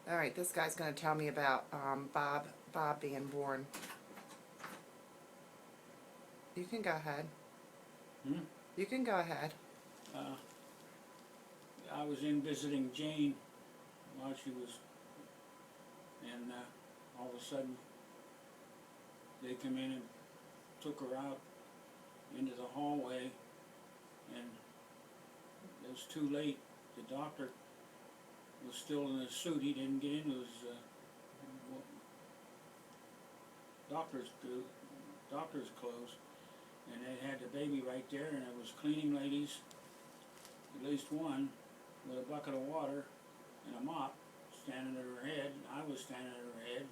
All right, this guy's going to tell me about Bob being born. You can go ahead. You can go ahead. I was in visiting Jane while she was, and all of a sudden they come in and took her out into the hallway, and it was too late. The doctor was still in his suit. He didn't get into his doctor's clothes, and they had the baby right there, and it was cleaning ladies, at least one, with a bucket of water and a mop standing at her head. I was standing at her head,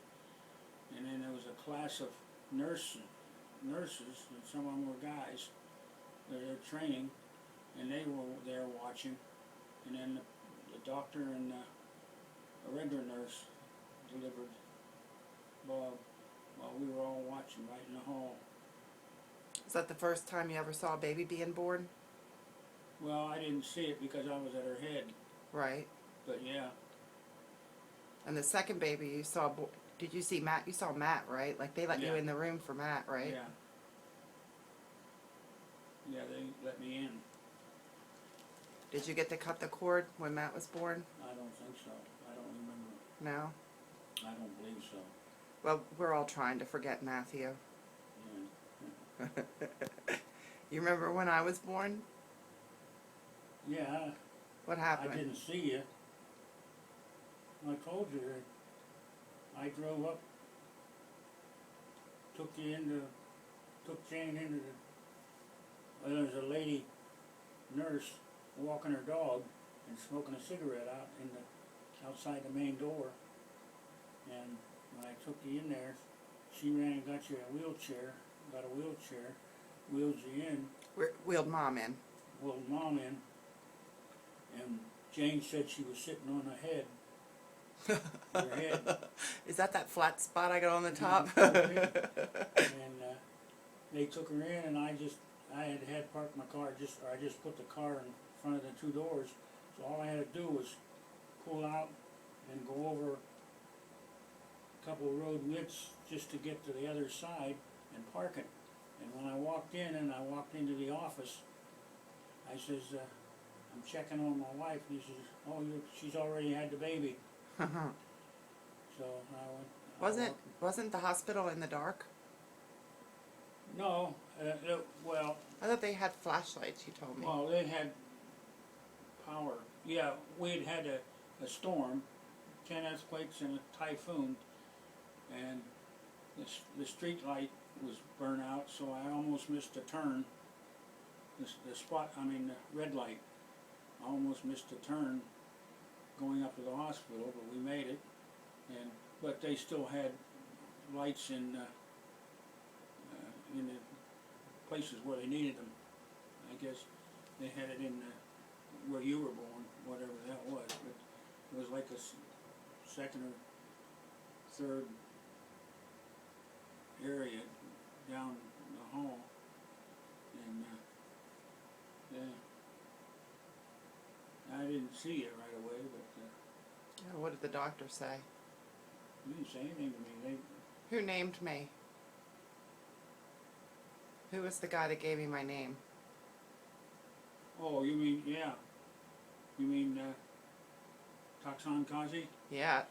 and then there was a class of nurses, and some of them were guys. They're training, and they were there watching, and then the doctor and a regular nurse delivered Bob while we were all watching right in the hall. Is that the first time you ever saw a baby being born? Well, I didn't see it because I was at her head. Right. But yeah. And the second baby you saw, did you see Matt? You saw Matt, right? Like they let you in the room for Matt, right? Yeah. Yeah, they let me in. Did you get to cut the cord when Matt was born? I don't think so. I don't remember. No? I don't believe so. Well, we're all trying to forget Matthew. Yeah. You remember when I was born? Yeah. What happened? I didn't see you. I told you. I drove up, took Jane into the, well, there was a lady nurse walking her dog and smoking a cigarette out in the, outside the main door. And when I took you in there, she ran and got you a wheelchair, wheeled you in. Wheeled Mom in. Wheeled Mom in. And Jane said she was sitting on her head. Her head. Is that flat spot I got on the top? And they took her in, and I had parked my car, I just put the car in front of the two doors. So all I had to do was pull out and go over a couple of road widths just to get to the other side and park it. And when I walked in, and I walked into the office, I says, I'm checking on my wife, and he says, oh, she's already had the baby. So I went. Wasn't the hospital in the dark? No, well. I thought they had flashlights. You told me. Well, they had power. Yeah, we had a storm, 10 earthquakes and a typhoon, and the street light was burnt out, so I almost missed a turn. The red light. I almost missed a turn going up to the hospital, but we made it. But they still had lights in the places where they needed them. I guess they had it in where you were born, whatever that was. But it was like a second or third area down the hall, and I didn't see it right away, but. What did the doctor say? He didn't say anything to me. Who named me? Who was the guy that gave me my name? Oh, you mean, yeah. You mean Toxon Kazi? Yeah.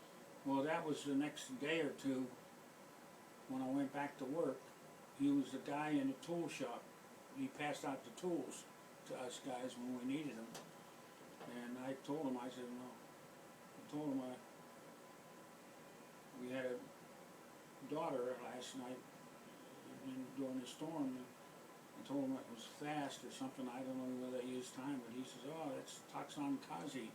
Well, that was the next day or two when I went back to work. He was the guy in the tool shop. He passed out the tools to us guys when we needed them. And I told him, I said, no. I told him we had a daughter last night during the storm. I told him it was fast or something. I don't know whether they used time, but he says, oh, that's Toxon Kazi.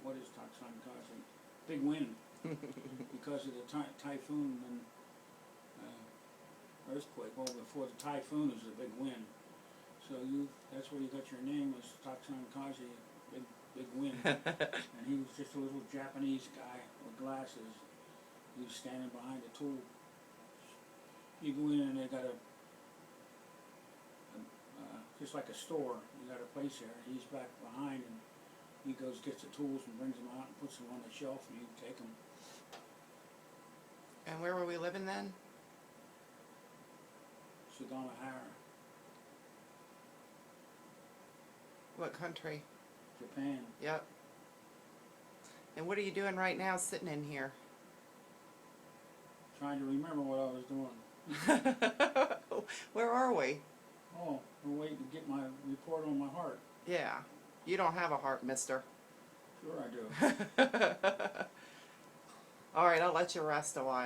What is Toxon Kazi? Big wind. Because of the typhoon and earthquake. Well, before the typhoon was a big wind. So that's where you got your name, was Toxon Kazi, big wind. And he was just a little Japanese guy with glasses. He was standing behind a tool. You go in and they got just like a store, you got a place there, and he's back behind, and he goes, gets the tools and brings them out and puts them on the shelf and you can take them. And where were we living then? Sagana-Hara, What country? Japan. Yep. And what are you doing right now sitting in here? Trying to remember what I was doing. Where are we? Oh, I'm waiting to get my report on my heart. Yeah. You don't have a heart, mister. Sure I do. All right, I'll let you rest a while.